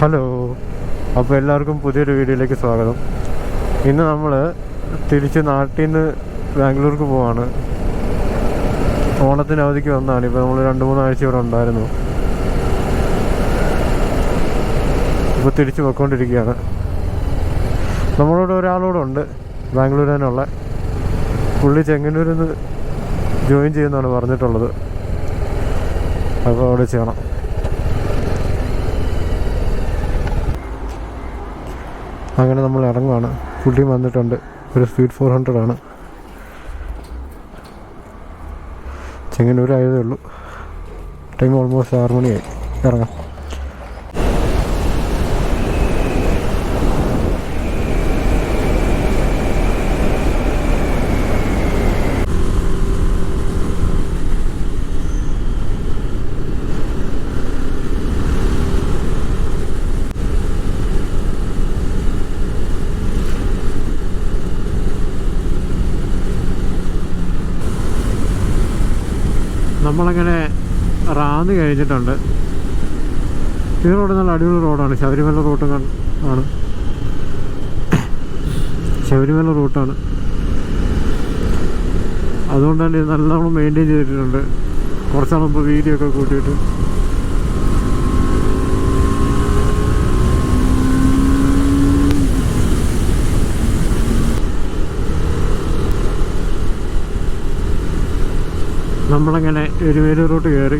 Hello, അപ്പോൾ എല്ലാവർക്കും പുതിയൊരു വീഡിയോയിലേക്ക് സ്വാഗതം. ഇന്ന് നമ്മൾ തിരിച്ച് നാട്ടിൽ നിന്ന് ബാംഗ്ലൂർക്ക് പോവാണ്. ഓണത്തിന് അവധിക്ക് വന്നതാണ്. ഇപ്പോൾ നമ്മൾ 2-3 ആഴ്ച ഇവിടെ ഉണ്ടായിരുന്നു. ഇപ്പോൾ തിരിച്ച് പോയിക്കൊണ്ടിരിക്കുകയാണ്. നമ്മളോട് ഒരാളോടെ ഉണ്ട്, ബാംഗ്ലൂർ തന്നെയുള്ള പുള്ളി ചെങ്ങന്നൂരിൽ നിന്ന് ജോയിൻ ചെയ്യുന്നതാണ് പറഞ്ഞിട്ടുള്ളത്. അപ്പോൾ അവിടെ ചെയ്യണം. അങ്ങനെ നമ്മൾ ഇറങ്ങുവാണ്. പുള്ളി വന്നിട്ടുണ്ട്. ഒരു സ്പീഡ് 400 ആണ്. ചെങ്ങന്നൂരായതേ ഉള്ളൂ. ടൈം ഓൾമോസ്റ്റ് 6 മണിയായി. ഇറങ്ങാം. നമ്മളങ്ങനെ റാന്നി കഴിഞ്ഞിട്ടുണ്ട്. ഈ റോഡ് നല്ല അടിപൊളി റോഡാണ്. ശബരിമല റൂട്ടും ആണ്. ശബരിമല റൂട്ടാണ്. അതുകൊണ്ട് തന്നെ നല്ലോണം മെയിൻറ്റെയിൻ ചെയ്തിട്ടുണ്ട്. കുറച്ചാണ് മുമ്പ് വീഡിയോ ഒക്കെ കൂട്ടിയിട്ട്. നമ്മളങ്ങനെ എരുമേലി റൂട്ട് കയറി.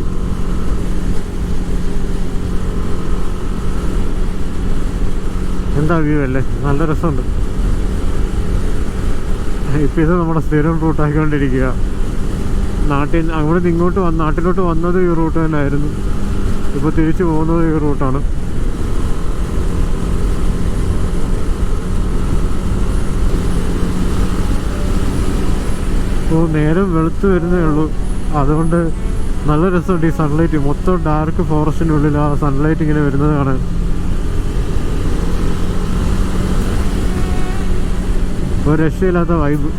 എന്താ വ്യൂ അല്ലേ, നല്ല രസമുണ്ട്. ഇപ്പം ഇത് നമ്മുടെ സ്ഥിരം റൂട്ടാക്കിക്കൊണ്ടിരിക്കുക. അവിടെ നിന്ന് ഇങ്ങോട്ട് നാട്ടിലോട്ട് വന്നത് ഈ റൂട്ട് തന്നെ ആയിരുന്നു. ഇപ്പോൾ തിരിച്ചു പോകുന്നത് ഈ റൂട്ടാണ്. ഇപ്പോൾ നേരം വെളുത്ത് വരുന്നേ ഉള്ളൂ. അതുകൊണ്ട് നല്ല രസമുണ്ട് ഈ സൺലൈറ്റ്. മൊത്തം ഡാർക്ക് ഫോറസ്റ്റിനുള്ളിൽ ആ സൺലൈറ്റ് ഇങ്ങനെ വരുന്നതാണ്. ഒരു രക്ഷയില്ലാത്ത വൈബ്.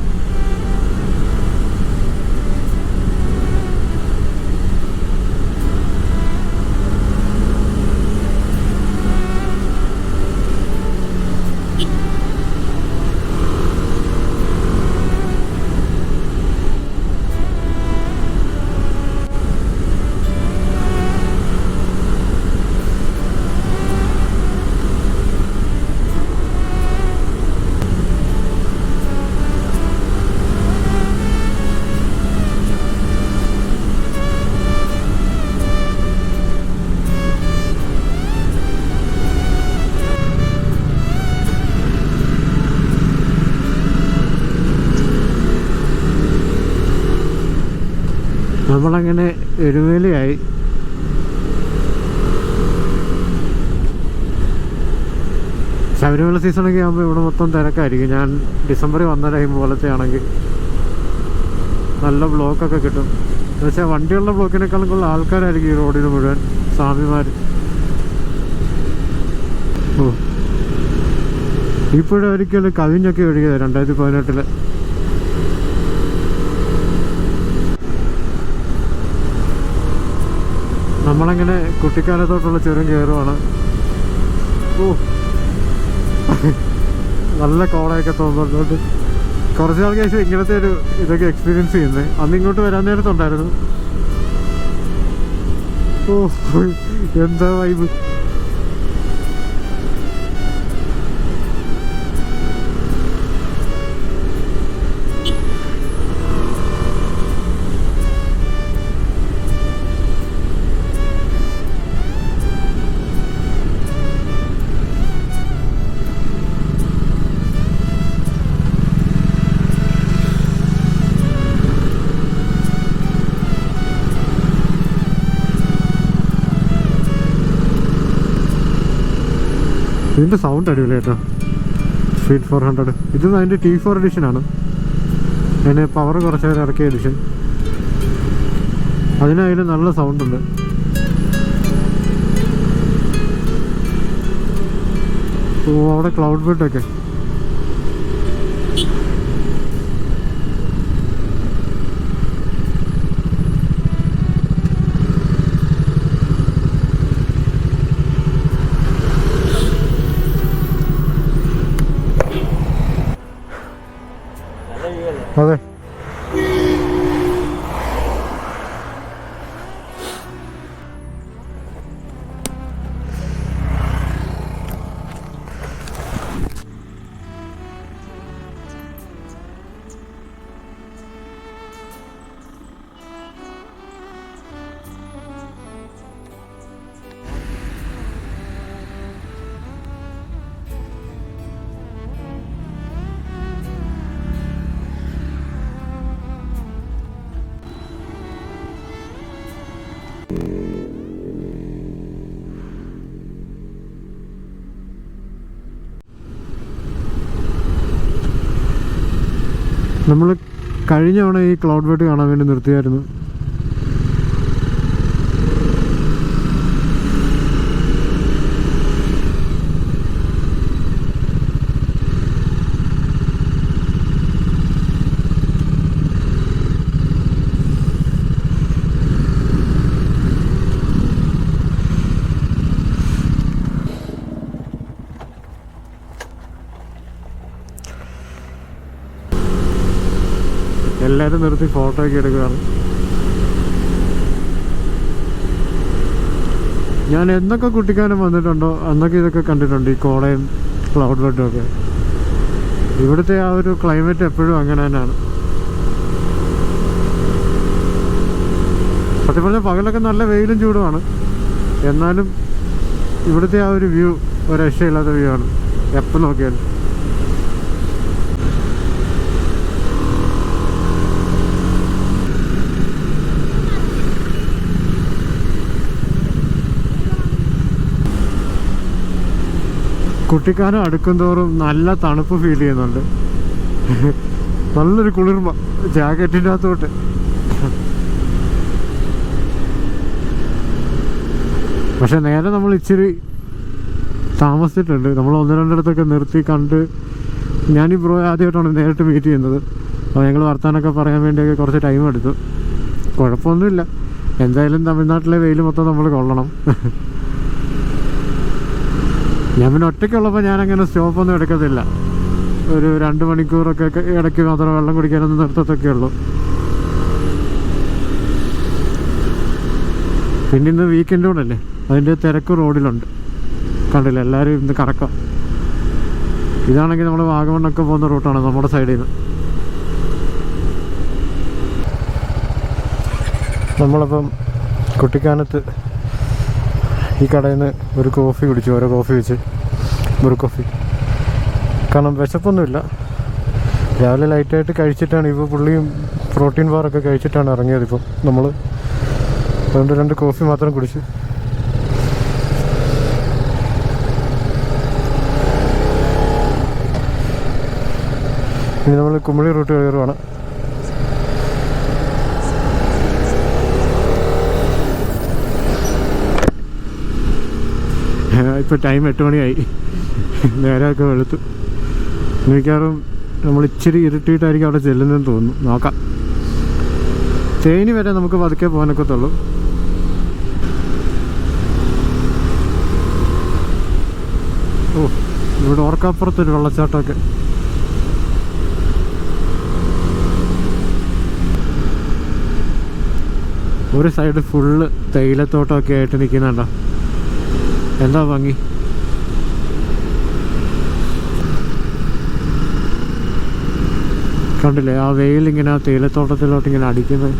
നമ്മളങ്ങനെ എരുമേലിയായി. ശബരിമല സീസണൊക്കെ ആകുമ്പോൾ ഇവിടെ മൊത്തം തിരക്കായിരിക്കും. ഞാൻ ഡിസംബറിൽ വന്ന ടൈം പോലത്തെ ആണെങ്കിൽ നല്ല ബ്ലോക്കൊക്കെ കിട്ടും. എന്നുവെച്ചാൽ വണ്ടിയുള്ള ബ്ലോക്കിനേക്കാളും കൂടുതൽ ആൾക്കാരായിരിക്കും ഈ റോഡിന് മുഴുവൻ. സ്വാമിമാർ. ഓ, ഇപ്പോഴും ഒരിക്കലും കവിഞ്ഞൊക്കെ ഒഴുകിയത് 2018. നമ്മളങ്ങനെ കുട്ടിക്കാലത്തോട്ടുള്ള ചുരം കയറുവാണ്. ഓ, നല്ല കോളയൊക്കെ തോന്നുന്നുണ്ട്. കുറച്ച് നാൾക്ക് ശേഷം ഇങ്ങനത്തെ ഒരു ഇതൊക്കെ എക്സ്പീരിയൻസ് ചെയ്യുന്നത്. അന്ന് ഇങ്ങോട്ട് വരാൻ നേരത്തുണ്ടായിരുന്നു. ഓ, എന്താ വൈബ്. ഇതിൻ്റെ സൗണ്ട് അടിപൊളി കേട്ടോ. സ്പീഡ് 400. ഇത് അതിൻ്റെ T4 എഡിഷനാണ്. അതിന് പവർ കുറച്ച് ഇറക്കിയ എഡിഷൻ. അതിനായാലും നല്ല സൗണ്ട് ഉണ്ട്. ഓ, അവിടെ ക്ലൗഡ് ബെഡൊക്കെ. അതെ, നമ്മൾ കഴിഞ്ഞ തവണ ഈ ക്ലൗഡ് ബെഡ് കാണാൻ വേണ്ടി നിർത്തിയായിരുന്നു. എല്ലാവരും നിർത്തി ഫോട്ടോ ഒക്കെ എടുക്കുകയാണ്. ഞാൻ എന്നൊക്കെ കുട്ടിക്കാലം വന്നിട്ടുണ്ടോ അന്നൊക്കെ ഇതൊക്കെ കണ്ടിട്ടുണ്ട്, ഈ കോടയും ക്ലൗഡ് ബെഡും ഒക്കെ. ഇവിടുത്തെ ആ ഒരു ക്ലൈമറ്റ് എപ്പോഴും അങ്ങനെ തന്നെയാണ്. സത്യം പറഞ്ഞാൽ പകലൊക്കെ നല്ല വെയിലും ചൂടുമാണ്, എന്നാലും ഇവിടുത്തെ ആ ഒരു വ്യൂ ഒരു രക്ഷയില്ലാത്ത വ്യൂ ആണ് എപ്പോൾ നോക്കിയാലും. കുട്ടിക്കാലം അടുക്കും തോറും നല്ല തണുപ്പ് ഫീൽ ചെയ്യുന്നുണ്ട്. നല്ലൊരു കുളിർമ ജാക്കറ്റിൻ്റെ അകത്തോട്ട്. പക്ഷെ നേരെ നമ്മൾ ഇച്ചിരി താമസിച്ചിട്ടുണ്ട്. നമ്മൾ ഒന്ന് രണ്ടിടത്തൊക്കെ നിർത്തി കണ്ട്. ഞാനീ ബ്രോ ആദ്യമായിട്ടാണ് നേരിട്ട് മീറ്റ് ചെയ്യുന്നത്. അപ്പോൾ ഞങ്ങൾ വർത്താനൊക്കെ പറയാൻ വേണ്ടിയൊക്കെ കുറച്ച് ടൈം എടുത്തു. കുഴപ്പമൊന്നുമില്ല, എന്തായാലും തമിഴ്നാട്ടിലെ വെയിൽ മൊത്തം നമ്മൾ കൊള്ളണം. ഞാൻ പിന്നെ ഒറ്റയ്ക്കുള്ളപ്പോൾ ഞാനങ്ങനെ സ്റ്റോപ്പൊന്നും എടുക്കത്തില്ല. ഒരു 2 മണിക്കൂറൊക്കെ ഇടയ്ക്ക് മാത്രം വെള്ളം കുടിക്കാനൊന്നും നിർത്തത്തൊക്കെ ഉള്ളൂ. പിന്നെ ഇന്ന് വീക്കെൻഡ് കൂടല്ലേ, അതിൻ്റെ തിരക്ക് റോഡിലുണ്ട്. കണ്ടില്ല, എല്ലാവരും ഇന്ന് കറക്കാം. ഇതാണെങ്കിൽ നമ്മൾ വാഗമണ്ണൊക്കെ പോകുന്ന റൂട്ടാണ് നമ്മുടെ സൈഡിൽ നിന്ന്. നമ്മളപ്പം കുട്ടിക്കാനത്ത് ഈ കടയിൽ നിന്ന് ഒരു കോഫി കുടിച്ചു, ഓരോ കോഫി വെച്ച് ഒരു കോഫി. കാരണം വിശപ്പൊന്നുമില്ല. രാവിലെ ലൈറ്റായിട്ട് കഴിച്ചിട്ടാണ് ഇപ്പോൾ പുള്ളിയും പ്രോട്ടീൻ ബാറൊക്കെ കഴിച്ചിട്ടാണ് ഇറങ്ങിയത്. ഇപ്പം നമ്മൾ അതുകൊണ്ട് 2 കോഫി മാത്രം കുടിച്ചു. ഇനി നമ്മൾ കുമളി റൂട്ട് കയറുവാണ്. ഇപ്പോൾ ടൈം 8 മണിയായി, നേരമൊക്കെ വെളുത്തു. മിക്കവാറും നമ്മൾ ഇച്ചിരി ഇരുട്ടിയിട്ടായിരിക്കും അവിടെ ചെല്ലുന്നതെന്ന് തോന്നുന്നു. നോക്കാം. തേനി വരെ നമുക്ക് പതുക്കെ പോകാനൊക്കത്തുള്ളൂ. ഓ, ഇവിടെ ഓർക്കപ്പുറത്തൊരു വെള്ളച്ചാട്ടമൊക്കെ. ഒരു സൈഡ് ഫുള്ള് തേയിലത്തോട്ടമൊക്കെ ആയിട്ട് നിൽക്കുന്നുണ്ടോ, എന്താ ഭംഗി. കണ്ടില്ലേ ആ വെയിലിങ്ങനെ ആ തേയിലത്തോട്ടത്തിലോട്ട് ഇങ്ങനെ അടിക്കുന്നത്.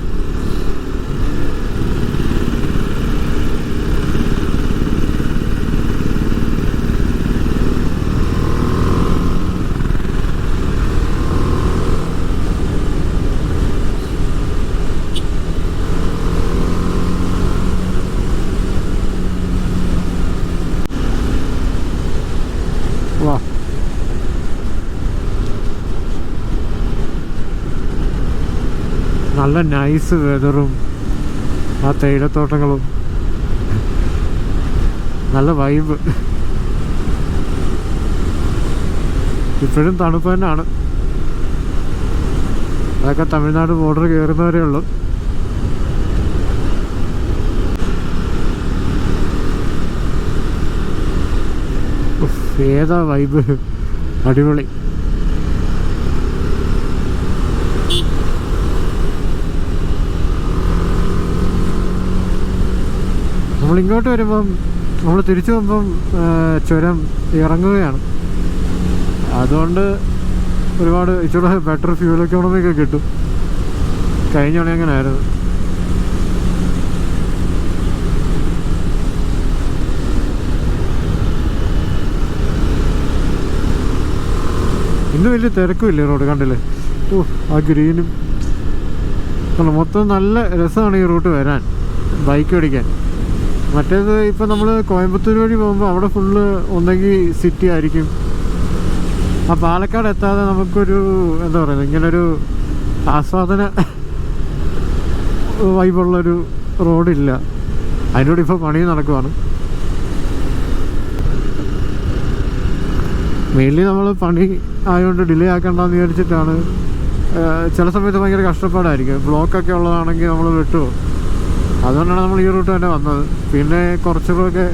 വാ, നല്ല നൈസ് വെതറും ആ തേയിലത്തോട്ടങ്ങളും, നല്ല വൈബ്. ഇപ്പോഴും തണുപ്പ് തന്നെയാണ്. അതൊക്കെ തമിഴ്നാട് ബോർഡർ കയറുന്നവരേ ഉള്ളൂ. ഏതാ വൈബ്, അടിപൊളി. നമ്മളിങ്ങോട്ട് വരുമ്പം നമ്മൾ തിരിച്ചു പോകുമ്പം ചുരം ഇറങ്ങുകയാണ്. അതുകൊണ്ട് ഒരുപാട് ഇച്ചിരി ബെറ്റർ ഫ്യൂൽ എക്കോണമിയൊക്കെ കിട്ടും. കഴിഞ്ഞ തവണ അങ്ങനെ ആയിരുന്നു. ഇന്ന് വലിയ തിരക്കുമില്ലേ റോഡ്, കണ്ടില്ലേ? ആ ഗ്രീനും മൊത്തം നല്ല രസമാണ് ഈ റൂട്ട് വരാൻ, ബൈക്ക് ഓടിക്കാൻ. മറ്റേത് ഇപ്പം നമ്മൾ കോയമ്പത്തൂർ വഴി പോകുമ്പോൾ അവിടെ ഫുള്ള് ഒന്നെങ്കിൽ സിറ്റി ആയിരിക്കും. ആ പാലക്കാട് എത്താതെ നമുക്കൊരു എന്താ പറയുന്നത്, ഇങ്ങനൊരു ആസ്വാദന വൈബുള്ളൊരു റോഡില്ല. അതിനോട് ഇപ്പോൾ പണി നടക്കുവാണ്. മെയിൻലി നമ്മൾ പണി ആയതുകൊണ്ട് ഡിലേ ആക്കണ്ടെന്ന് വിചാരിച്ചിട്ടാണ്. ചില സമയത്ത് ഭയങ്കര കഷ്ടപ്പാടായിരിക്കും, ബ്ലോക്കൊക്കെ ഉള്ളതാണെങ്കിൽ നമ്മൾ വിട്ടുപോകും. അതുകൊണ്ടാണ് നമ്മൾ ഈ റൂട്ട് തന്നെ വന്നത്. പിന്നെ കുറച്ചുകൂടെ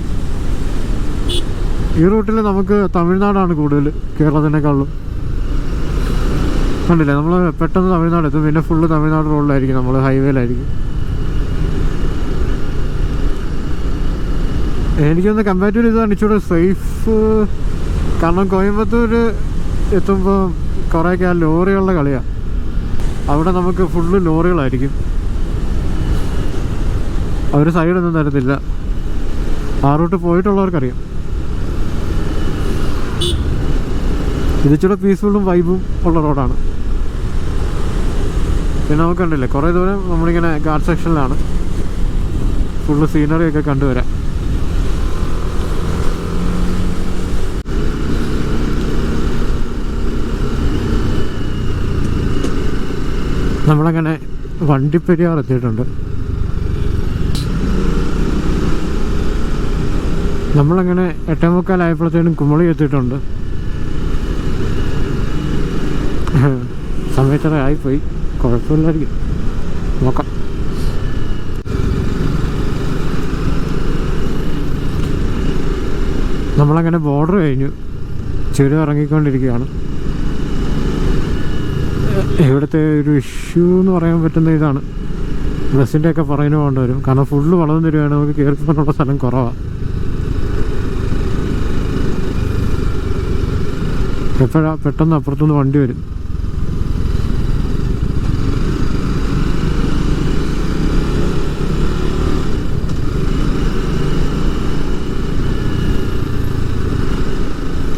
ഈ റൂട്ടിൽ നമുക്ക് തമിഴ്നാടാണ് കൂടുതൽ കേരളത്തിനേക്കാളും. കണ്ടില്ലേ, നമ്മൾ പെട്ടെന്ന് തമിഴ്നാട് എത്തും. പിന്നെ ഫുള്ള് തമിഴ്നാട് റോഡിലായിരിക്കും, നമ്മൾ ഹൈവേയിലായിരിക്കും. എനിക്കൊന്ന് കമ്പാരിറ്റീവ് ഇതാണ് ഇച്ചിരി സേഫ്. കാരണം കോയമ്പത്തൂർ എത്തുമ്പോൾ കുറേയൊക്കെ ആ ലോറികളുടെ കളിയാണ്. അവിടെ നമുക്ക് ഫുള്ള് ലോറികളായിരിക്കും, അവർ സൈഡൊന്നും തരത്തില്ല. ആ റൂട്ട് പോയിട്ടുള്ളവർക്കറിയാം. ഇതിച്ചിടെ പീസ്ഫുള്ളും വൈബും ഉള്ള റോഡാണ്. പിന്നെ നമുക്ക് കണ്ടില്ലേ, കുറേ ദൂരം നമ്മളിങ്ങനെ ഗാർഡ് സെക്ഷനിലാണ്. ഫുള്ള് സീനറിയൊക്കെ കണ്ടുവരാം. നമ്മളങ്ങനെ വണ്ടിപ്പെരിയാർ എത്തിയിട്ടുണ്ട്. നമ്മളങ്ങനെ 8:45 കുമളി എത്തിയിട്ടുണ്ട്. സമയത്തറ ആയിപ്പോയി, കുഴപ്പമില്ലായിരിക്കും, നോക്കാം. നമ്മളങ്ങനെ ബോർഡർ കഴിഞ്ഞു, ചുരം ഇറങ്ങിക്കൊണ്ടിരിക്കുകയാണ്. ഇവിടുത്തെ ഒരു ഇഷ്യൂ എന്ന് പറയാൻ പറ്റുന്ന ഇതാണ്, ബസ്സിൻ്റെയൊക്കെ പറയുന്നത് കൊണ്ട് വരും. കാരണം ഫുള്ള് വളർന്നു തരികയാണ്, നമുക്ക് കയറി പോകാനുള്ള സ്ഥലം കുറവാണ്. എപ്പോഴാണ് പെട്ടെന്ന് അപ്പുറത്തുനിന്ന് വണ്ടി വരും.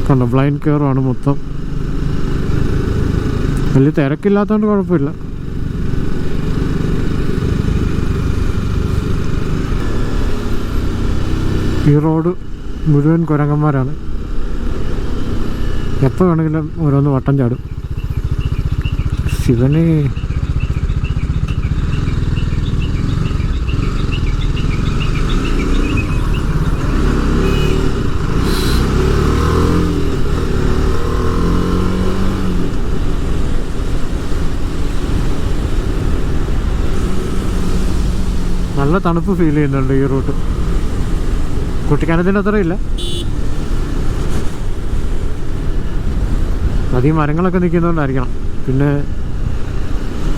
കണ്ടോ, ബ്ലൈൻഡ് കെയറുമാണ് മൊത്തം. വലിയ തിരക്കില്ലാത്തതുകൊണ്ട് കുഴപ്പമില്ല. ഈ റോഡ് മുഴുവൻ കുരങ്ങന്മാരാണ്, എപ്പോൾ വേണമെങ്കിലും ഓരോന്ന് വട്ടം ചാടും. ശിവന് നല്ല തണുപ്പ് ഫീൽ ചെയ്യുന്നുണ്ട് ഈ റൂട്ട്. കുട്ടിക്കാനത്തിൻ്റെ അത്ര ഇല്ല. അധികം മരങ്ങളൊക്കെ നിൽക്കുന്നതുകൊണ്ടായിരിക്കണം, പിന്നെ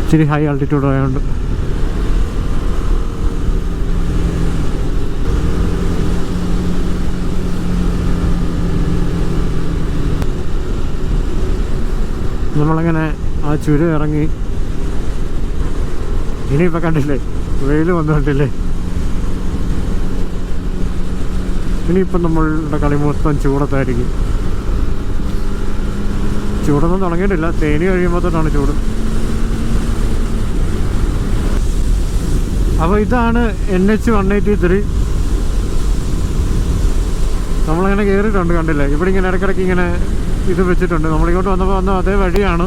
ഇച്ചിരി ഹൈ ആൾട്ടിറ്റ്യൂഡ് ആയതുകൊണ്ട്. നമ്മളങ്ങനെ ആ ചുരം ഇറങ്ങി. ഇനിയിപ്പോൾ കണ്ടില്ലേ, വെയിൽ വന്നുകൊണ്ടില്ലേ. ഇനിയിപ്പം നമ്മളുടെ കളി മൊത്തം ചൂടത്തായിരിക്കും. ചൂടൊന്നും തുടങ്ങിയിട്ടില്ല, തേനി കഴിയുമ്പോൾ തൊട്ടാണ് ചൂട്. അപ്പോൾ ഇതാണ് NH 183. നമ്മളങ്ങനെ കയറിയിട്ടുണ്ട്, കണ്ടില്ലേ. ഇവിടെ ഇങ്ങനെ ഇടയ്ക്കിടയ്ക്ക് ഇങ്ങനെ ഇത് വെച്ചിട്ടുണ്ട്. നമ്മളിങ്ങോട്ട് വന്നപ്പോൾ അതേ വഴിയാണ്.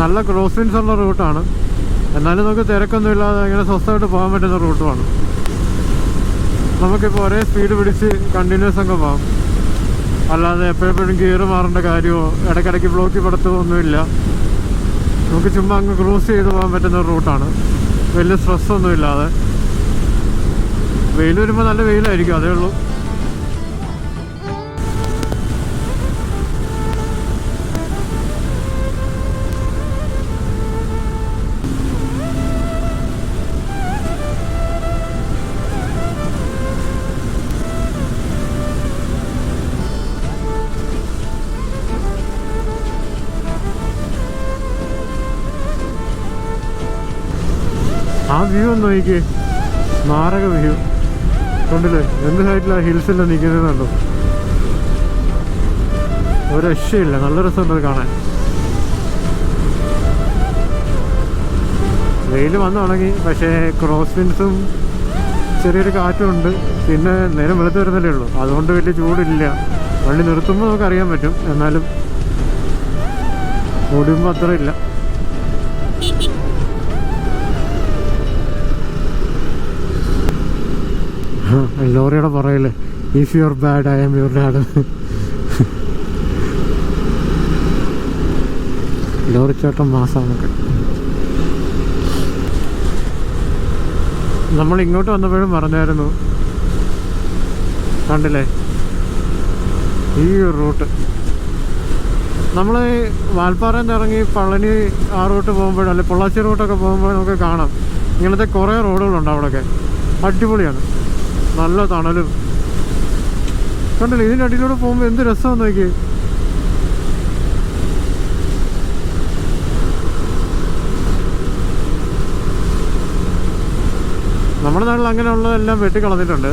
നല്ല ക്രോസിൻസ് ഉള്ള റൂട്ടാണ്, എന്നാലും നമുക്ക് തിരക്കൊന്നുമില്ലാതെ ഇങ്ങനെ സ്വസ്ഥമായിട്ട് പോകാൻ പറ്റുന്ന റൂട്ടുമാണ്. നമുക്കിപ്പോൾ ഒരേ സ്പീഡ് പിടിച്ച് കണ്ടിന്യൂസ് അങ്ങ് പോകാം. അല്ലാതെ എപ്പോഴെപ്പോഴും ഗിയർ മാറേണ്ട കാര്യമോ ഇടയ്ക്കിടയ്ക്ക് ബ്ലോക്കിൽ പെടുത്തുകയോ ഒന്നുമില്ല. നമുക്ക് ചുമ്മാ അങ്ങ് ക്രൂസ് ചെയ്ത് പോകാൻ പറ്റുന്ന ഒരു റൂട്ടാണ്, വലിയ സ്ട്രെസ്സൊന്നും ഇല്ലാതെ. വെയിൽ വരുമ്പോൾ നല്ല വെയിലായിരിക്കും, അതേ ഉള്ളൂ. ആ വ്യൂ ഒന്ന് നോക്കിക്കേ, മാരക വ്യൂ കണ്ടില്ലേ? എന്ത് ഹൈറ്റിലാണ് ഹിൽസില്ല നിൽക്കുന്നതുണ്ടോ? ഒരു രക്ഷയില്ല, നല്ല രസമുണ്ട് അത് കാണാൻ. വെയിൽ വന്നു തുടങ്ങി, പക്ഷേ ക്രോസ് വിൻസും ചെറിയൊരു കാറ്റും ഉണ്ട്. പിന്നെ നേരം വെളുത്ത് വരുന്നല്ലേ ഉള്ളൂ, അതുകൊണ്ട് വലിയ ചൂടില്ല. വണ്ടി നിർത്തുമ്പോൾ നമുക്കറിയാൻ പറ്റും, എന്നാലും ഓടുമ്പോൾ അത്ര ഇല്ല. ലോറിയുടെ പറയല്ലേ, if you are bad I am your dad. ലോറിച്ചേട്ടൻ മാസമാണൊക്കെ. നമ്മൾ ഇങ്ങോട്ട് വന്നപ്പോഴും പറഞ്ഞായിരുന്നു, കണ്ടില്ലേ ഈ റൂട്ട്. നമ്മൾ വാൽപ്പാറയിൽ നിന്ന് ഇറങ്ങി പളനി ആ റൂട്ട് പോകുമ്പോഴും അല്ലെങ്കിൽ പൊള്ളാച്ചി റൂട്ടൊക്കെ പോകുമ്പോൾ നമുക്ക് കാണാം ഇങ്ങനത്തെ കുറേ റോഡുകളുണ്ട് അവിടെയൊക്കെ. അടിപൊളിയാണ്, നല്ല തണലും. കണ്ടില്ലേ ഇതിൻ്റെ അടിയിലൂടെ പോകുമ്പോൾ എന്ത് രസമാണെന്ന് നോക്കി. നമ്മുടെ നാട്ടിൽ അങ്ങനെയുള്ളതെല്ലാം വെട്ടിക്കളഞ്ഞിട്ടുണ്ട്.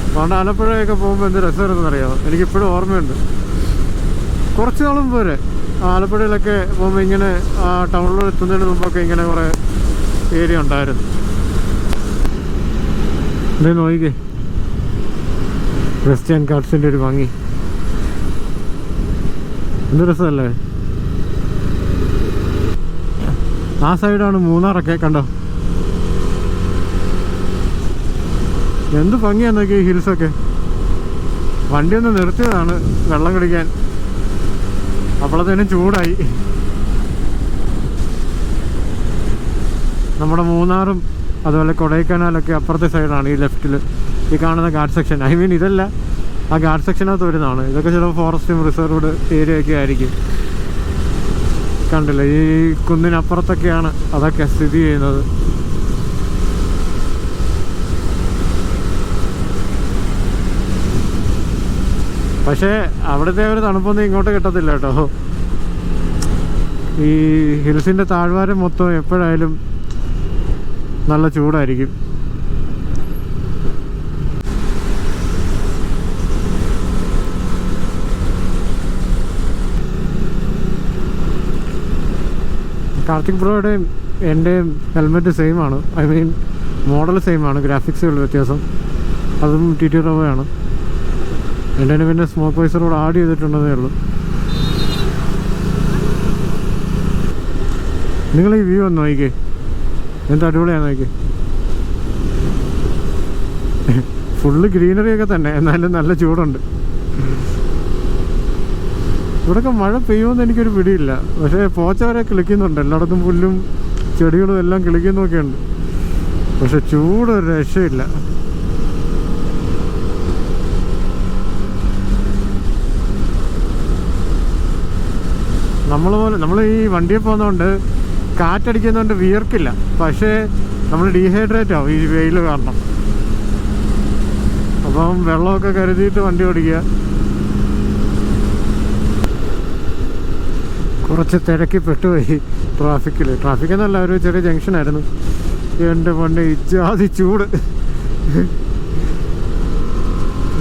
അതുകൊണ്ട് ആലപ്പുഴയൊക്കെ പോകുമ്പോൾ എന്ത് രസമായിരുന്നെന്നറിയാമോ? എനിക്കിപ്പോഴും ഓർമ്മയുണ്ട്. കുറച്ച് നാളും വരെ ആലപ്പുഴയിലൊക്കെ പോകുമ്പോൾ ഇങ്ങനെ ആ ടൗണിൽ എത്തുന്നതിന് മുമ്പൊക്കെ ഇങ്ങനെ കുറേ ഏരിയ ഉണ്ടായിരുന്നു. ഇത് നോക്കിക്കേ, വെസ്റ്റേൺ കാർട്സിൻ്റെ ഒരു ഭംഗി, എന്ത് രസമല്ലേ. ആ സൈഡാണ് മൂന്നാറൊക്കെ, കണ്ടോ എന്ത് ഭംഗിയാന്ന് നോക്കി ഈ ഹിൽസൊക്കെ. വണ്ടി ഒന്ന് നിർത്തിയതാണ് വെള്ളം കുടിക്കാൻ, അപ്പോഴത്തേനും ചൂടായി. നമ്മുടെ മൂന്നാറും അതുപോലെ കൊടൈക്കനാലൊക്കെ അപ്പുറത്തെ സൈഡാണ്, ഈ ലെഫ്റ്റിൽ ഈ കാണുന്ന ഗാർഡ് സെക്ഷൻ. ഐ മീൻ ഇതല്ല, ആ ഗാർഡ് സെക്ഷനകത്ത് വരുന്നതാണ്. ഇതൊക്കെ ചിലപ്പോൾ ഫോറസ്റ്റും റിസർവ്ഡ് ഏരിയ ഒക്കെ ആയിരിക്കും. കണ്ടില്ല, ഈ കുന്നിനപ്പുറത്തൊക്കെയാണ് അതൊക്കെ സ്ഥിതി ചെയ്യുന്നത്. പക്ഷേ അവിടുത്തെ ഒരു തണുപ്പൊന്നും ഇങ്ങോട്ട് കിട്ടത്തില്ല കേട്ടോ. ഈ ഹിൽസിൻ്റെ താഴ്വാരം മൊത്തം എപ്പോഴായാലും നല്ല ചൂടായിരിക്കും. കാർത്തിക് ബ്രോയുടെയും എൻ്റെയും ഹെൽമെറ്റ് സെയിം ആണ്. ഐ മീൻ മോഡൽ സെയിം ആണ്, ഗ്രാഫിക്സുള്ള വ്യത്യാസം. അതും TT റോവയാണ്. എൻ്റെ പിന്നെ സ്മോക്ക് വൈസറോട് ആഡ് ചെയ്തിട്ടുണ്ടെന്നേ ഉള്ളൂ. നിങ്ങൾ ഈ വ്യൂ ഒന്ന് നോക്കിക്കേ, എന്ത് അടിപൊളിയാന്ന് നോക്കിക്കേ. ഫുള്ള് ഗ്രീനറിയൊക്കെ തന്നെ, എന്നാലും നല്ല ചൂടുണ്ട്. ഇവിടെയൊക്കെ മഴ പെയ്യുമെന്ന് എനിക്കൊരു പിടിയില്ല. പക്ഷേ പോച്ച വരെ കിളിക്കുന്നുണ്ട്, എല്ലായിടത്തും പുല്ലും ചെടികളും എല്ലാം കിളിക്കുന്നൊക്കെ ഉണ്ട്. പക്ഷെ ചൂട് ഒരു രക്ഷയില്ല. നമ്മൾ ഈ വണ്ടിയിൽ പോകുന്നതുകൊണ്ട് കാറ്റടിക്കുന്നതുകൊണ്ട് വിയർക്കില്ല, പക്ഷേ നമ്മൾ ഡീഹൈഡ്രേറ്റ് ആവും ഈ വെയിൽ കാരണം. അപ്പം വെള്ളമൊക്കെ കരുതിയിട്ട് വണ്ടി ഓടിക്കുക. കുറച്ച് തിരക്കി പെട്ടുപോയി ട്രാഫിക് എന്നല്ല, ഒരു ചെറിയ ജംഗ്ഷനായിരുന്നു. എൻ്റെ പൊന്നെ ഇജാതി ചൂട്.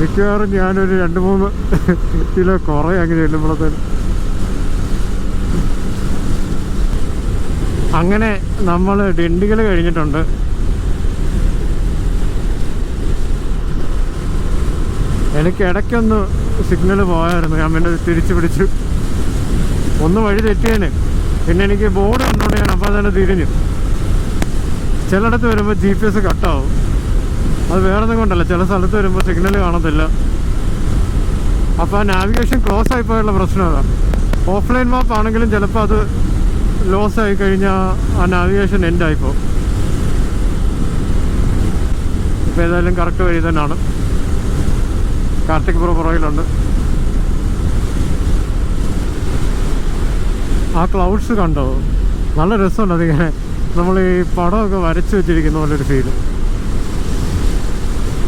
മിക്കവാറും ഞാനൊരു 2-3 കിലോ കുറേ അങ്ങനെ ചെല്ലുമ്പോഴത്തേനും. അങ്ങനെ നമ്മൾ ഡിണ്ടിഗൽ കഴിഞ്ഞിട്ടുണ്ട്. എനിക്ക് ഇടയ്ക്കൊന്ന് സിഗ്നൽ പോയായിരുന്നു, ഞാൻ പിന്നെ തിരിച്ചു പിടിച്ചു. ഒന്ന് വഴി തെറ്റിയേന്, പിന്നെ എനിക്ക് ബോർഡ് കണ്ടുകൊണ്ട് ഞാൻ അപ്പോൾ തന്നെ തിരിഞ്ഞു. ചിലയിടത്ത് വരുമ്പോൾ GPS കട്ടാവും. അത് വേറൊന്നും കൊണ്ടല്ല, ചില സ്ഥലത്ത് വരുമ്പോൾ സിഗ്നൽ കാണത്തില്ല. അപ്പോൾ ആ നാവിഗേഷൻ ക്ലോസ് ആയിപ്പോയുള്ള പ്രശ്നം അതാണ്. ഓഫ്ലൈൻ മാപ്പ് ആണെങ്കിലും ചിലപ്പോൾ അത് ലോസ് ആയി കഴിഞ്ഞാൽ ആ നാവിഗേഷൻ എൻഡായിപ്പോൾ. ഇപ്പോൾ ഏതായാലും കറക്റ്റ് വഴി തന്നെയാണ്. കാർത്തിക് ബ്രോ പുറകിലുണ്ട്. ആ ക്ലൗഡ്സ് കണ്ടോ, നല്ല രസമുണ്ട്. അതിങ്ങനെ നമ്മൾ ഈ പടമൊക്കെ വരച്ച് വെച്ചിരിക്കുന്ന പോലൊരു ഫീല്.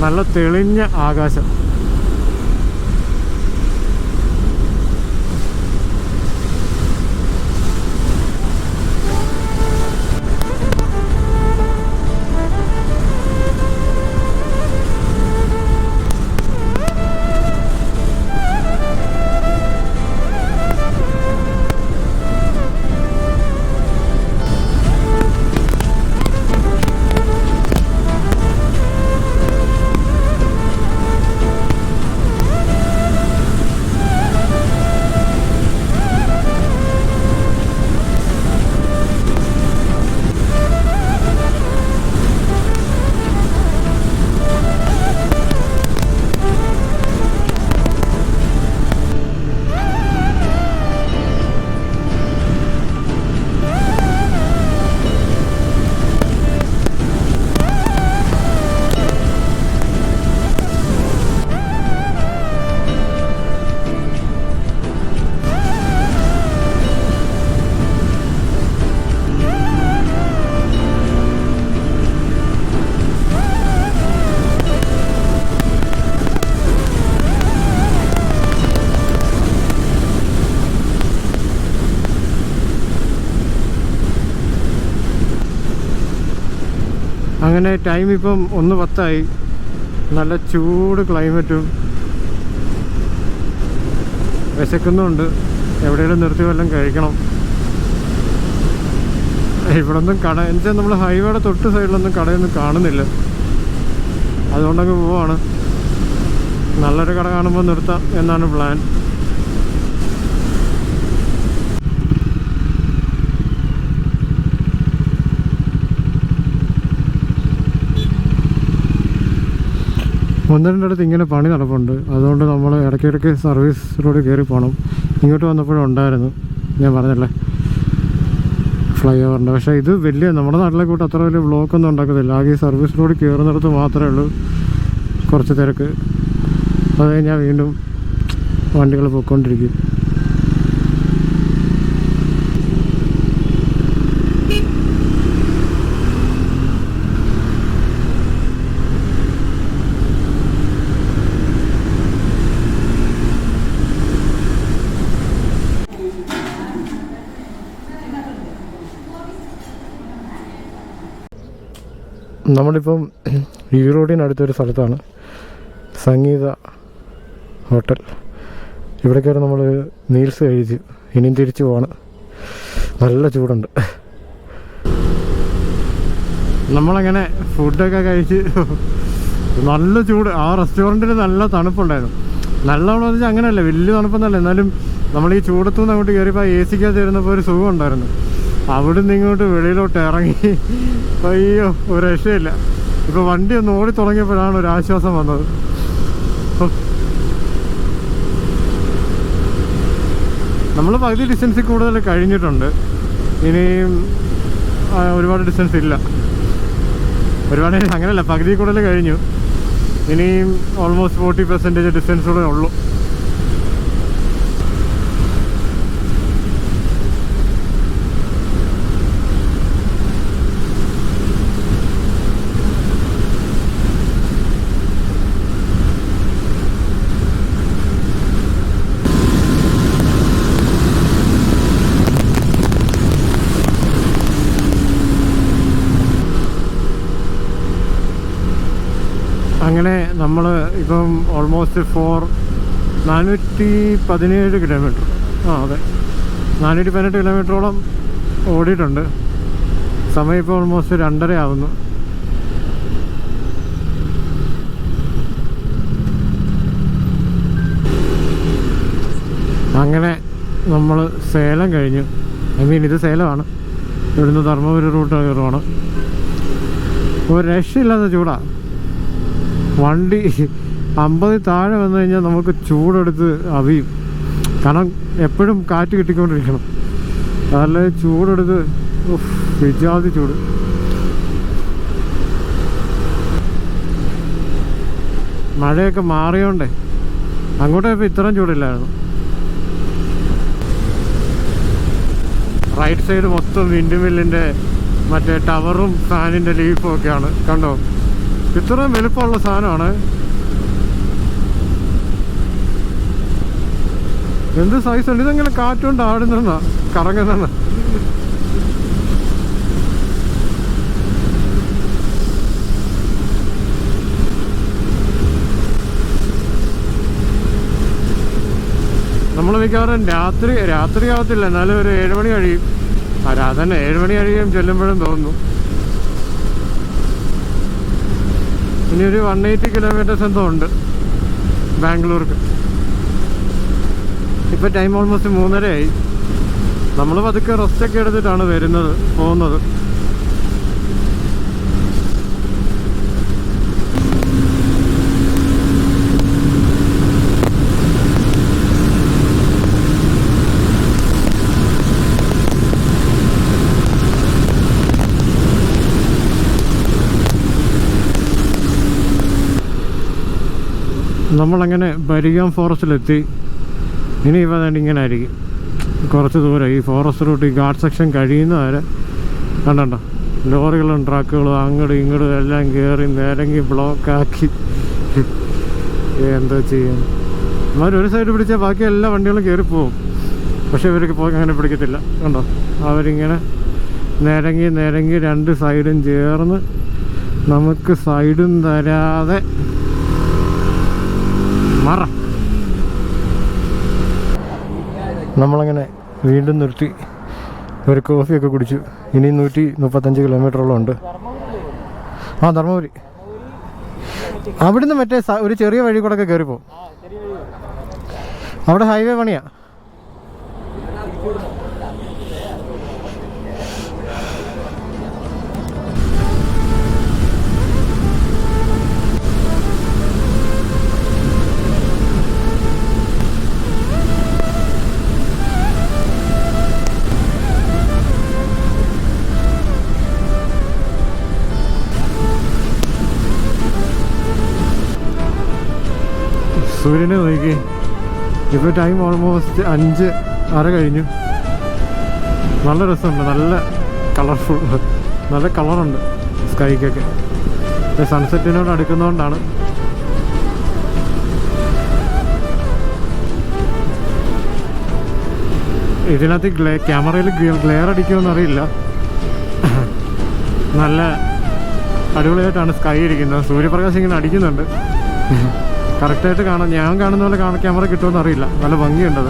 നല്ല തെളിഞ്ഞ ആകാശം. അങ്ങനെ ടൈം ഇപ്പം 1:10 നല്ല ചൂട് ക്ലൈമറ്റും, വിശക്കുന്നുണ്ട്. എവിടെയെങ്കിലും നിർത്തി വല്ലതും കഴിക്കണം. ഇവിടെ ഒന്നും കട എന്നുവെച്ചാൽ നമ്മൾ ഹൈവേയുടെ തൊട്ട് സൈഡിലൊന്നും കടയൊന്നും കാണുന്നില്ല. അതുകൊണ്ടങ്ങ് പോവാണ്. നല്ലൊരു കട കാണുമ്പോൾ നിർത്താം എന്നാണ് പ്ലാൻ. ഒന്ന് രണ്ടിടത്ത് ഇങ്ങനെ പണി നടപ്പുണ്ട്. അതുകൊണ്ട് നമ്മൾ ഇടയ്ക്കിടയ്ക്ക് സർവീസ് റോഡ് കയറി പോകണം. ഇങ്ങോട്ട് വന്നപ്പോഴും ഉണ്ടായിരുന്നു, ഞാൻ പറഞ്ഞല്ലേ, ഫ്ലൈ ഓവറിൻ്റെ. പക്ഷേ ഇത് വലിയ നമ്മുടെ നാട്ടിലെ കൂട്ട് അത്ര വലിയ ബ്ലോക്കൊന്നും ഉണ്ടാക്കത്തില്ല. ആകെ ഈ സർവീസ് റോഡ് കയറുന്നിടത്ത് മാത്രമേ ഉള്ളൂ കുറച്ച് തിരക്ക്. അത് കഴിഞ്ഞാൽ വീണ്ടും വണ്ടികൾ പോയിക്കൊണ്ടിരിക്കും. നമ്മളിപ്പം ഈ റോഡിനടുത്തൊരു സ്ഥലത്താണ്, സംഗീത ഹോട്ടൽ. ഇവിടെ കയറി നമ്മൾ മീൽസ് കഴിച്ചു. ഇനിയും തിരിച്ചു പോവാണ്. നല്ല ചൂടുണ്ട്. നമ്മളങ്ങനെ ഫുഡൊക്കെ കഴിച്ച് നല്ല ചൂട്. ആ റെസ്റ്റോറൻറ്റിൽ നല്ല തണുപ്പുണ്ടായിരുന്നു. നല്ലവണ്ണം വെച്ചാൽ അങ്ങനെയല്ല, വലിയ തണുപ്പൊന്നുമല്ല. എന്നാലും നമ്മൾ ഈ ചൂടത്തുനിന്ന് അങ്ങോട്ട് കയറിയപ്പോൾ AC ഇരുന്നപ്പോൾ ഒരു സുഖം ഉണ്ടായിരുന്നു. അവിടുന്ന് ഇങ്ങോട്ട് വെളിയിലോട്ട് ഇറങ്ങി അയ്യോ ഒരു രക്ഷയില്ല. ഇപ്പോൾ വണ്ടി ഒന്ന് ഓടി തുടങ്ങിയപ്പോഴാണ് ഒരു ആശ്വാസം വന്നത്. നമ്മൾ പകുതി ഡിസ്റ്റൻസിൽ കൂടുതൽ കഴിഞ്ഞിട്ടുണ്ട്. ഇനിയും ഒരുപാട് ഡിസ്റ്റൻസ് ഇല്ല. ഒരുപാട് അങ്ങനെയല്ല, പകുതി കൂടുതൽ കഴിഞ്ഞു. ഇനിയും ഓൾമോസ്റ്റ് 40% ഡിസ്റ്റൻസ് കൂടെ ഉള്ളൂ. അങ്ങനെ നമ്മൾ ഇപ്പം ഓൾമോസ്റ്റ് 417 കിലോമീറ്റർ, അതെ 418 കിലോമീറ്ററോളം ഓടിയിട്ടുണ്ട്. സമയം ഇപ്പോൾ ഓൾമോസ്റ്റ് 2:30 ആവുന്നു. അങ്ങനെ നമ്മൾ സേലം കഴിഞ്ഞു. ഇത് സേലമാണ്. ഇവിടുന്ന് ധർമ്മപുരി റൂട്ട് കയറുവാണ്. ഒരു രക്ഷയില്ലാത്ത ചൂടാണ്. വണ്ടി 50 താഴെ വന്നു കഴിഞ്ഞാൽ നമുക്ക് ചൂടെടുത്ത് അവിയും. കാരണം എപ്പോഴും കാറ്റ് കിട്ടിക്കൊണ്ടിരിക്കണം. അതല്ല ചൂടെടുത്ത് വിജാതി ചൂട്. മഴയൊക്കെ മാറിയോണ്ടേ അങ്ങോട്ടേപ്പോൾ ഇത്രയും ചൂടില്ലായിരുന്നു. റൈറ്റ് സൈഡ് മൊത്തം വിൻഡ് മില്ലിൻ്റെ മറ്റേ ടവറും ഫാനിൻ്റെ ലീഫും ഒക്കെയാണ്. കണ്ടോ, ഇത്രയും വലുപ്പമുള്ള സാധനമാണ്. എന്ത് സൈസ് ഉണ്ട്! ഇതെങ്ങനെ കാറ്റുകൊണ്ട് ആടുന്ന കറങ്ങുന്ന. നമ്മൾ മിക്കവാറും രാത്രി ആവത്തില്ല, എന്നാലും ഒരു 7 മണി കഴിയും. അതന്നെ 7 മണി കഴിയും ചെല്ലുമ്പോഴും തോന്നുന്നു. ഇനി ഒരു 180 കിലോമീറ്റേഴ്സ് എന്തോ ഉണ്ട് ബാംഗ്ലൂർക്ക്. ഇപ്പോൾ ടൈം ഓൾമോസ്റ്റ് 3:30 ആയി. നമ്മൾ പതുക്കെ റെസ്റ്റൊക്കെ എടുത്തിട്ടാണ് പോകുന്നത്. നമ്മളങ്ങനെ ബരിഗാം ഫോറസ്റ്റിലെത്തി. ഇനി ഇവ ഇങ്ങനെ ആയിരിക്കും കുറച്ച് ദൂരം. ഈ ഫോറസ്റ്റ് റൂട്ട്, ഈ ഗാർഡ് സെക്ഷൻ കഴിയുന്നവരെ കണ്ടോ ലോറികളും ട്രക്കുകളും അങ്ങോട്ടും ഇങ്ങോട്ടും എല്ലാം കയറി നിരങ്ങി ബ്ലോക്കാക്കി. എന്താ ചെയ്യാൻ? ഒരു സൈഡ് പിടിച്ചാൽ ബാക്കി എല്ലാ വണ്ടികളും കയറിപ്പോവും. പക്ഷെ ഇവർക്ക് അങ്ങനെ പിടിക്കത്തില്ല. കണ്ടോ, അവരിങ്ങനെ നിരങ്ങി 2 സൈഡും ചേർന്ന് നമുക്ക് സൈഡും തരാതെ മറ. നമ്മളങ്ങനെ വീണ്ടും നിർത്തി ഒരു കോഫിയൊക്കെ കുടിച്ചു. ഇനി 135 കിലോമീറ്ററോളം ഉണ്ട്. ആ, ധർമ്മപുരി. അവിടുന്ന് മറ്റേ ഒരു ചെറിയ വഴി കൂടെ ഒക്കെ കയറിപ്പോ. അവിടെ ഹൈവേ പണിയാ. സൂര്യനെ നോക്കി. ഇപ്പോൾ ടൈം ഓൾമോസ്റ്റ് 5:30 കഴിഞ്ഞു. നല്ല രസമുണ്ട്, നല്ല കളർഫുൾ, നല്ല കളറുണ്ട് സ്കൈക്കൊക്കെ. സൺസെറ്റിനോട് അടുക്കുന്നതുകൊണ്ടാണ്. ഇതിനകത്ത് ക്യാമറയിൽ ഗ്ലെയർ അടിക്കുമെന്ന് അറിയില്ല. നല്ല അടിപൊളിയായിട്ടാണ് സ്കൈ ഇരിക്കുന്നത്. സൂര്യപ്രകാശം ഇങ്ങനെ അടിക്കുന്നുണ്ട്. കറക്റ്റായിട്ട് കാണാം. ഞാൻ കാണുന്ന പോലെ ക്യാമറ കിട്ടുമെന്ന് അറിയില്ല. നല്ല ഭംഗിയുണ്ടത്.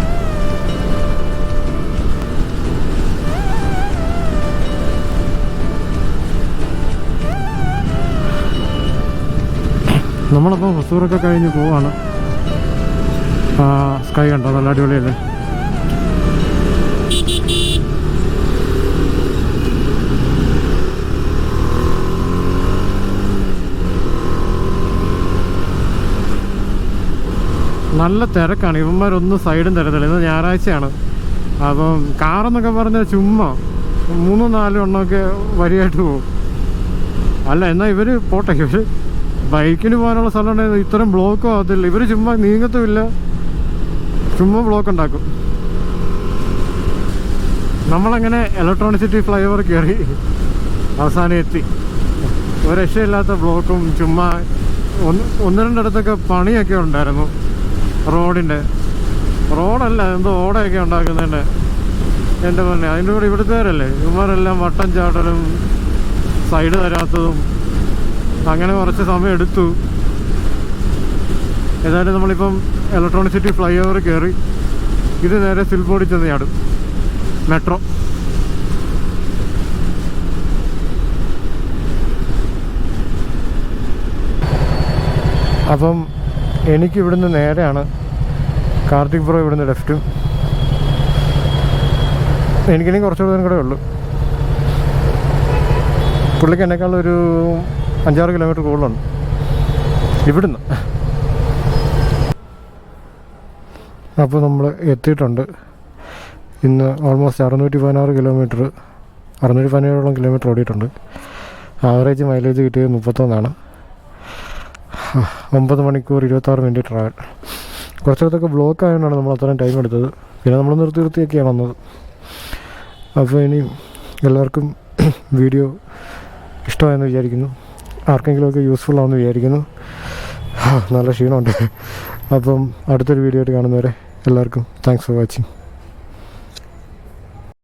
നമ്മളപ്പോൾ ഹൊസൂറൊക്കെ കഴിഞ്ഞ് പോവാണ്. സ്കൈ കണ്ടോ, നല്ല അടിപൊളിയല്ലേ. നല്ല തിരക്കാണ്. ഇവന്മാരൊന്നും സൈഡും തരത്തില്ല. ഇന്ന് ഞായറാഴ്ചയാണ്. അപ്പം കാറെന്നൊക്കെ പറഞ്ഞാൽ ചുമ്മാ 3-4 എണ്ണമൊക്കെ വരിയായിട്ട് പോകും. അല്ല, എന്നാൽ ഇവർ പോട്ടെ, ഇവർ ബൈക്കിന് പോകാനുള്ള സ്ഥലം ഉണ്ടെങ്കിൽ ഇത്രയും ബ്ലോക്കും ആകത്തില്ല. ഇവർ ചുമ്മാ നീങ്ങത്തുമില്ല, ചുമ്മാ ബ്ലോക്ക് ഉണ്ടാക്കും. നമ്മളങ്ങനെ ഇലക്ട്രോണിസിറ്റി ഫ്ലൈ ഓവർ കയറി അവസാനം എത്തി. ഒരു രക്ഷയില്ലാത്ത ബ്ലോക്കും ചുമ്മാ 1-2 ഇടത്തൊക്കെ പണിയൊക്കെ ഉണ്ടായിരുന്നു. റോഡല്ല, എന്തോ ഓടയൊക്കെ ഉണ്ടാക്കുന്നതിൻ്റെ. എൻ്റെ പറഞ്ഞെ അതിൻ്റെ കൂടെ ഇവിടുത്തേരല്ലേ ഇവന്മാരെല്ലാം വട്ടം ചാട്ടലും സൈഡ് തരാത്തതും. അങ്ങനെ കുറച്ച് സമയം എടുത്തു. ഏതായാലും നമ്മളിപ്പം ഇലക്ട്രോണിസിറ്റി ഫ്ലൈ ഓവർ കയറി. ഇത് നേരെ സിൽപോടി ചെന്ന് ചാടും, മെട്രോ. അപ്പം എനിക്കിവിടുന്ന് നേരെയാണ്, കാർത്തിക് ബ്രോ ഇവിടുന്ന് ലെഫ്റ്റും. എനിക്കിനി കുറച്ച് ദൂരം കൂടെ ഉള്ളൂ. പുള്ളിക്ക് എന്നെക്കാളൊരു 5-6 കിലോമീറ്റർ കൂടുതലുണ്ട് ഇവിടുന്ന്. അപ്പോൾ നമ്മൾ എത്തിയിട്ടുണ്ട്. ഇന്ന് ഓൾമോസ്റ്റ് 616 കിലോമീറ്റർ, 617 കിലോമീറ്റർ ഓടിയിട്ടുണ്ട്. ആവറേജ് മൈലേജ് കിട്ടിയത് 31ആണ്. 9 മണിക്കൂർ 26 മിനിറ്റ് ട്രാവൽ. കുറച്ചൊക്കെ ബ്ലോക്ക് ആയതുകൊണ്ടാണ് നമ്മൾ അത്രയും ടൈം എടുത്തത്. പിന്നെ നമ്മൾ നിർത്തിയൊക്കെയാണ് വന്നത്. അപ്പോൾ ഇനി എല്ലാവർക്കും വീഡിയോ ഇഷ്ടമായെന്ന് വിചാരിക്കുന്നു. ആർക്കെങ്കിലുമൊക്കെ യൂസ്ഫുൾ ആണെന്ന് വിചാരിക്കുന്നു. നല്ല ക്ഷീണമുണ്ട്. അപ്പം അടുത്തൊരു വീഡിയോ ആയിട്ട് കാണുന്നവരെ എല്ലാവർക്കും താങ്ക്സ് ഫോർ വാച്ചിങ്.